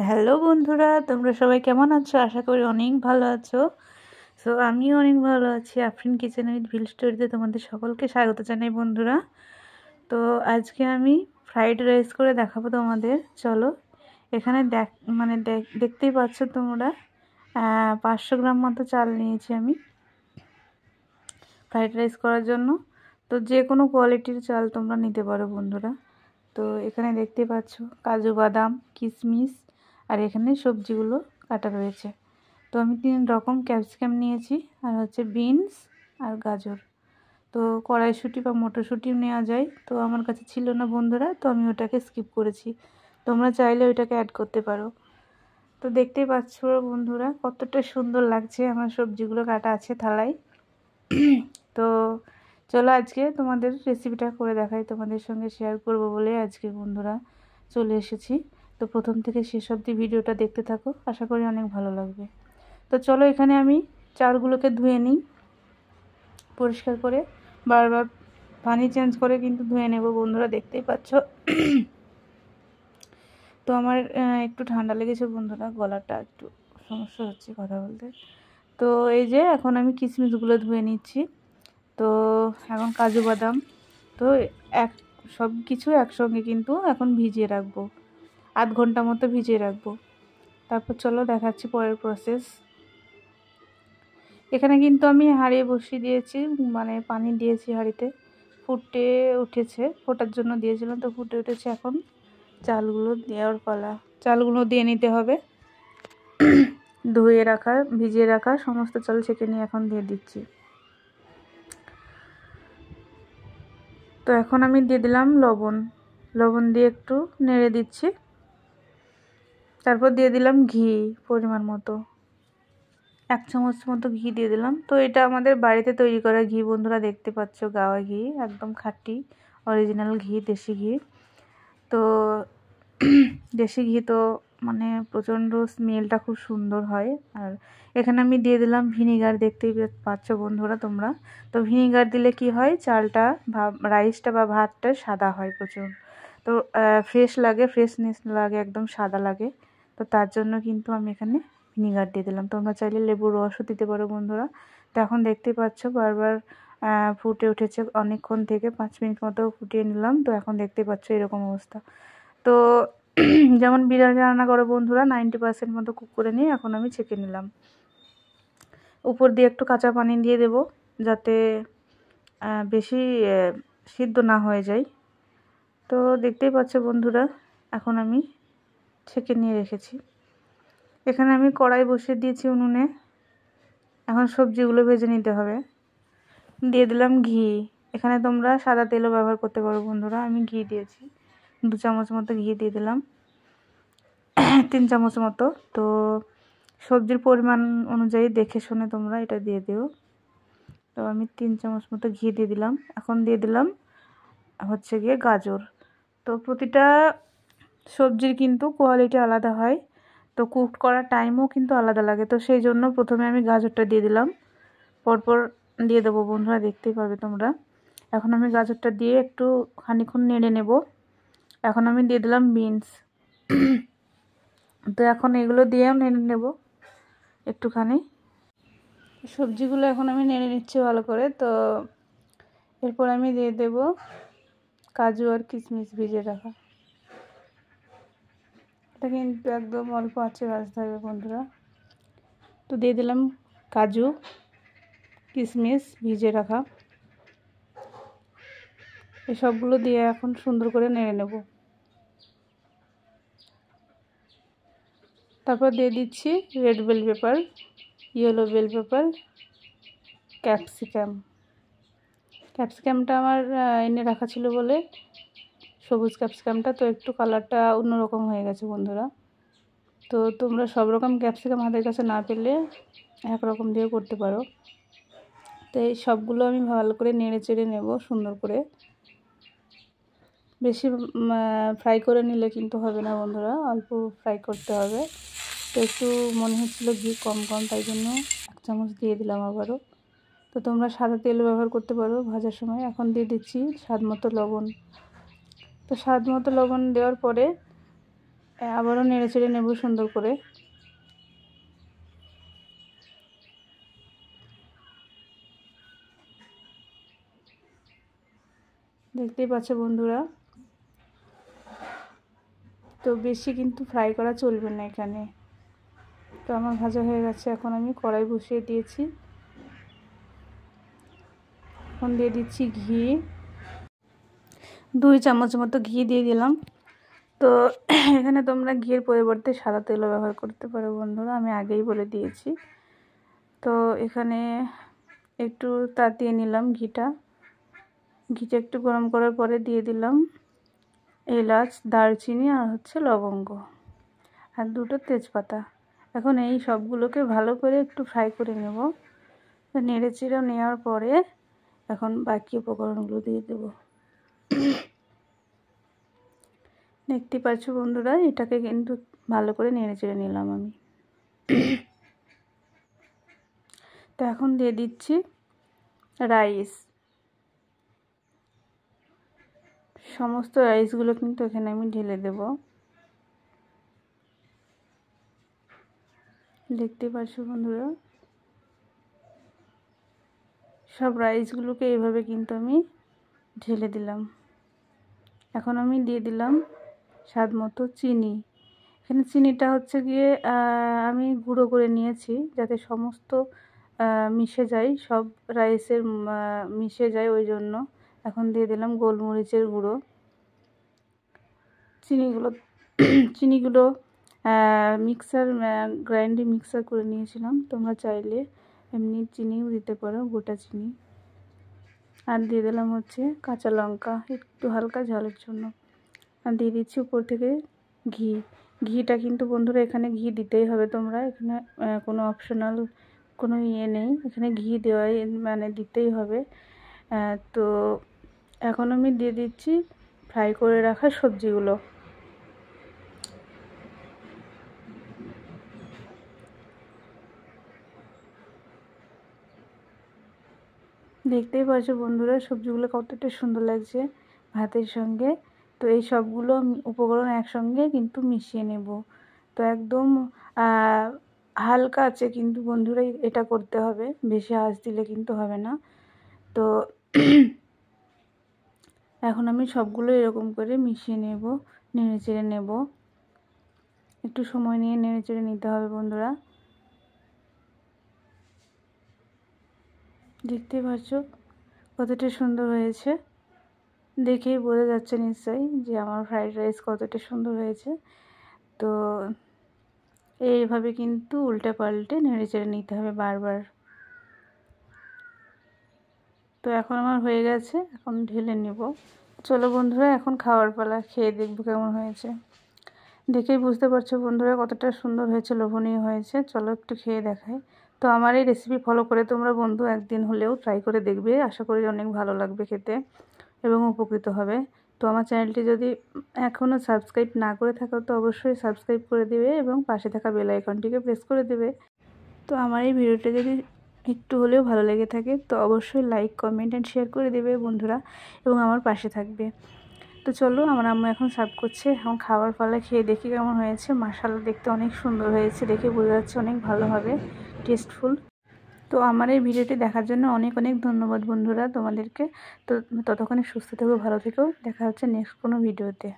Hello বন্ধুরা, তোমরা সবাই কেমন আছো? আশা করি অনেক ভালো আছো। সো আমিও অনেক ভালো আছি। আফরিন কিচেন উইথ ভিল স্টোরিতে তোমাদের সকলকে স্বাগত জানাই বন্ধুরা। তো আজকে আমি ফ্রাইড রাইস করে দেখাবো তোমাদের। চলো, এখানে দেখতেই পাচ্ছ তোমরা 500 গ্রাম মতো চাল নিয়েছি আমি ফ্রাইড রাইস করার জন্য। তো যে কোনো কোয়ালিটির চাল তোমরা নিতে পারো বন্ধুরা। তো এখানে দেখতে পাচ্ছ কাজু বাদাম কিশমিশ আর এখানে সবজিগুলো কাটা রয়েছে। তো আমি 3 রকম ক্যাপসিকাম নিয়েছি আর হচ্ছে বিনস আর গাজর। তো কড়াইশুঁটি বা মটরশুঁটিও নেওয়া যায়, তো আমার কাছে ছিল না বন্ধুরা, তো আমি ওটাকে স্কিপ করেছি। তোমরা চাইলে ওইটাকে অ্যাড করতে পারো। তো দেখতেই পাচ্ছ বন্ধুরা কতটা সুন্দর লাগছে আমার সবজিগুলো কাটা আছে থালায়। তো চলো আজকে তোমাদের রেসিপিটা করে দেখাই, তোমাদের সঙ্গে শেয়ার করব বলে আজকে বন্ধুরা চলে এসেছি। তো প্রথম থেকে শেষ অবধি ভিডিওটা দেখতে থাকো, আশা করি অনেক ভালো লাগবে। তো চলো এখানে আমি চালগুলোকে ধুয়ে নিই পরিষ্কার করে, বারবার পানি চেঞ্জ করে কিন্তু ধুয়ে নেব বন্ধুরা, দেখতেই পাচ্ছ। তো আমার একটু ঠান্ডা লেগেছে বন্ধুরা, গলাটা একটু সমস্যা হচ্ছে কথা বলতে। তো এই যে এখন আমি কিশমিশগুলো ধুয়ে নিচ্ছি। তো এখন কাজু বাদাম তো সব কিছু একসঙ্গে কিন্তু এখন ভিজিয়ে রাখবো, আধ ঘন্টা মতো ভিজিয়ে রাখবো। তারপর চলো দেখাচ্ছি পরের প্রসেস। এখানে কিন্তু আমি হাঁড়ি বসিয়ে দিয়েছি, মানে পানি দিয়েছি হাঁড়িতে, ফুটে উঠেছে, ফোটার জন্য দিয়েছিলাম, তো ফুটে উঠেছে। এখন চালগুলো দেওয়ার পালা। চালগুলো দিয়ে নিতে হবে, ধুয়ে রাখা ভিজিয়ে রাখা সমস্ত চাল ছেঁকে নিয়ে এখন দিয়ে দিচ্ছি। তো এখন আমি দিয়ে দিলাম লবণ দিয়ে একটু নেড়ে দিচ্ছি। তারপর দিয়ে দিলাম ঘি পরিমাণ মতো, 1 চামচ মতো ঘি দিয়ে দিলাম। তো এটা আমাদের বাড়িতে তৈরি করা ঘি বন্ধুরা, দেখতে পাচ্ছ গাওয়া ঘি, একদম খাঁটি অরিজিনাল ঘি, দেশি ঘি। তো দেশি ঘি তো মানে প্রচণ্ড স্মেলটা খুব সুন্দর হয়। আর এখানে আমি দিয়ে দিলাম ভিনিগার, দেখতেই পাচ্ছ বন্ধুরা তোমরা। তো ভিনিগার দিলে কি হয়, চালটা রাইসটা বা ভাতটা সাদা হয় প্রচুর। তো ফ্রেশ লাগে, ফ্রেশনেস লাগে, একদম সাদা লাগে। তো তার জন্য কিন্তু আমি এখানে ভিনিগার দিয়ে দিলাম। তোমরা চাইলে লেবুর রসও দিতে পারো বন্ধুরা। তো এখন দেখতে পাচ্ছ বারবার ফুটে উঠেছে, অনেকক্ষণ থেকে 5 মিনিট মতো ফুটিয়ে নিলাম। তো এখন দেখতে পাচ্ছ এরকম অবস্থা। তো যেমন বিরিয়ানি রান্না করো বন্ধুরা, 90% মতো কুক করে নিয়ে এখন আমি ছেঁকে নিলাম। উপর দিয়ে একটু কাঁচা পানি দিয়ে দেব, যাতে বেশি সিদ্ধ না হয়ে যায়। তো দেখতেই পাচ্ছ বন্ধুরা এখন আমি ছেঁকে নিয়ে রেখেছি। এখানে আমি কড়াই বসিয়ে দিয়েছি উনুনে, এখন সবজিগুলো ভেজে নিতে হবে। দিয়ে দিলাম ঘি, এখানে তোমরা সাদা তেলও ব্যবহার করতে পারো বন্ধুরা, আমি ঘি দিয়েছি 2 চামচ মতো ঘি দিয়ে দিলাম, 3 চামচ মতো। তো সবজির পরিমাণ অনুযায়ী দেখে শুনে তোমরা এটা দিয়ে দিও। তো আমি 3 চামচ মতো ঘি দিয়ে দিলাম। এখন দিয়ে দিলাম হচ্ছে গিয়ে গাজর। তো প্রতিটা সবজির কিন্তু কোয়ালিটি আলাদা হয়, তো কুক করার টাইমও কিন্তু আলাদা লাগে। তো সেই জন্য প্রথমে আমি গাজরটা দিয়ে দিলাম, পরপর দিয়ে দেবো বন্ধুরা, দেখতেই পাবে তোমরা। এখন আমি গাজরটা দিয়ে একটু খানিকক্ষণ নেড়ে নেব। এখন আমি দিয়ে দিলাম বিনস। তো এখন এগুলো দিয়েও নেড়ে নেব একটুখানি। সবজিগুলো এখন আমি নেড়ে নিচ্ছি ভালো করে। তো এরপর আমি দিয়ে দেব কাজু আর কিশমিশ ভিজিয়ে রাখা। এটা কিন্তু একদম অল্প আঁচে ভাজতে হবে বন্ধুরা। তো দিয়ে দিলাম কাজু কিশমিশ ভিজিয়ে রাখা, এই সবগুলো দিয়ে এখন সুন্দর করে নেড়ে নেব। তারপর দিয়ে দিচ্ছি red bell pepper, yellow bell pepper, ক্যাপসিকামটা আমার এনে রাখা ছিল বলে, সবুজ ক্যাপসিকামটা, তো একটু কালারটা অন্যরকম হয়ে গেছে বন্ধুরা। তো তোমরা সব রকম ক্যাপসিকাম হাতের কাছে না পেলে একরকম দিয়েও করতে পারো। তো এই সবগুলো আমি ভালো করে নেড়ে চেড়ে নেব সুন্দর করে। বেশি ফ্রাই করে নিলে কিন্তু হবে না বন্ধুরা, অল্প ফ্রাই করতে হবে। তো একটু মনে হচ্ছিলো ঘি কম, তাই জন্য 1 চামচ দিয়ে দিলাম আবারও। তো তোমরা সাদা তেল ব্যবহার করতে পারো ভাজার সময়। এখন দিয়ে দিচ্ছি স্বাদ মতো লবণ। তো স্বাদ মতো লবণ দেওয়ার পরে আবারও নেড়ে চেড়ে নেব সুন্দর করে। দেখতেই পাচ্ছ বন্ধুরা, তো বেশি কিন্তু ফ্রাই করা চলবে না এখানে। তো আমার ভাজা হয়ে গেছে, এখন আমি কড়াই বসিয়ে দিয়েছি। এখন দিয়ে দিচ্ছি ঘি, 2 চামচ মতো ঘি দিয়ে দিলাম। তো এখানে তোমরা ঘিয়ের পরিবর্তে সাদা তেলও ব্যবহার করতে পারো বন্ধুরা, আমি আগেই বলে দিয়েছি। তো এখানে একটু তাতিয়ে নিলাম ঘিটা একটু গরম করার পরে দিয়ে দিলাম এলাচ, দারচিনি আর হচ্ছে লবঙ্গ আর 2টো তেজপাতা। এখন এই সবগুলোকে ভালো করে একটু ফ্রাই করে নেব। নেড়ে চেড়ে নেওয়ার পরে এখন বাকি উপকরণগুলো দিয়ে দেব। দেখতে পাচ্ছ বন্ধুরা, এটাকে কিন্তু ভালো করে নেড়ে চেড়ে নিলাম আমি। তো এখন দিয়ে দিচ্ছি রাইস। সমস্ত রাইসগুলো কিন্তু এখানে আমি ঢেলে দেব। দেখতে পাচ্ছ বন্ধুরা, সব রাইসগুলোকে এইভাবে কিন্তু আমি ঢেলে দিলাম। এখন আমি দিয়ে দিলাম স্বাদ মতো চিনি। এখানে চিনিটা হচ্ছে গিয়ে আমি গুঁড়ো করে নিয়েছি যাতে সমস্ত মিশে যায়, সব রাইসের মিশে যায়, ওই জন্য। এখন দিয়ে দিলাম গোলমরিচের গুঁড়ো। চিনিগুলো মিক্সার করে নিয়েছিলাম। তোমরা চাইলে এমনি চিনিও দিতে পারো, গোটা চিনি। আর দিয়ে দিলাম হচ্ছে কাঁচা লঙ্কা, একটু হালকা ঝালের জন্য। আর দিয়ে দিচ্ছি উপর থেকে ঘিটা কিন্তু বন্ধুরা এখানে ঘি দিতেই হবে। তোমরা এখানে কোনো অপশনাল কোনো নেই, এখানে ঘি দেওয়াই মানে দিতেই হবে। তো এখন আমি দিয়ে দিচ্ছি ফ্রাই করে রাখা সবজিগুলো। দেখতেই পাচ্ছ বন্ধুরা, সবজিগুলো কতটা সুন্দর লাগছে ভাতের সঙ্গে। তো এই সবগুলো উপকরণ একসঙ্গে কিন্তু মিশিয়ে নেব। তো একদম হালকা আছে কিন্তু বন্ধুরা এটা করতে হবে, বেশি আঁচ দিলে কিন্তু হবে না। তো এখন আমি সবগুলো এরকম করে মিশিয়ে নেব, নেড়ে চেড়ে নেব। একটু সময় নিয়ে নেড়ে চেড়ে নিতে হবে বন্ধুরা। দেখতেই পাচ্ছ কতটা সুন্দর হয়েছে, দেখেই বোঝা যাচ্ছে নিশ্চয়ই যে আমার ফ্রাইড রাইস কতটা সুন্দর হয়েছে। তো এইভাবে কিন্তু উল্টে পাল্টে নেড়ে চেড়ে নিতে হবে বারবার। তো এখন আমার হয়ে গেছে, এখন ঢেলে নেব। চলো বন্ধুরা, এখন খাওয়ার পালা, খেয়ে দেখবো কেমন হয়েছে। দেখেই বুঝতে পারছো বন্ধুরা কতটা সুন্দর হয়েছে, লোভনীয় হয়েছে। চলো একটু খেয়ে দেখাই। তো আমার এই রেসিপি ফলো করে তোমরা বন্ধু একদিন হলেও ট্রাই করে দেখবে, আশা করি অনেক ভালো লাগবে খেতে এবং উপকৃত হবে। তো আমার চ্যানেলটি যদি এখনও সাবস্ক্রাইব না করে থাকো তো অবশ্যই সাবস্ক্রাইব করে দেবে এবং পাশে থাকা বেল আইকনটিকে প্রেস করে দেবে। তো আমার এই ভিডিওটা যদি একটু হলেও ভালো লেগে থাকে তো অবশ্যই লাইক, কমেন্ট অ্যান্ড শেয়ার করে দেবে বন্ধুরা, এবং আমার পাশে থাকবে। তো চলো, আমার আম্মু এখন সার্ভ করছে, এখন খাবার পালা, খেয়ে দেখি কেমন হয়েছে। মাশাআল্লাহ, দেখতে অনেক সুন্দর হয়েছে, দেখে বোঝা যাচ্ছে অনেক ভালো হবে, টেস্টফুল। তো আমার এই ভিডিওটি দেখার জন্য অনেক অনেক ধন্যবাদ বন্ধুরা তোমাদেরকে। তো ততক্ষণে সুস্থ থেকো, ভালো থেকো, দেখা হচ্ছে নেক্সট কোনো ভিডিওতে।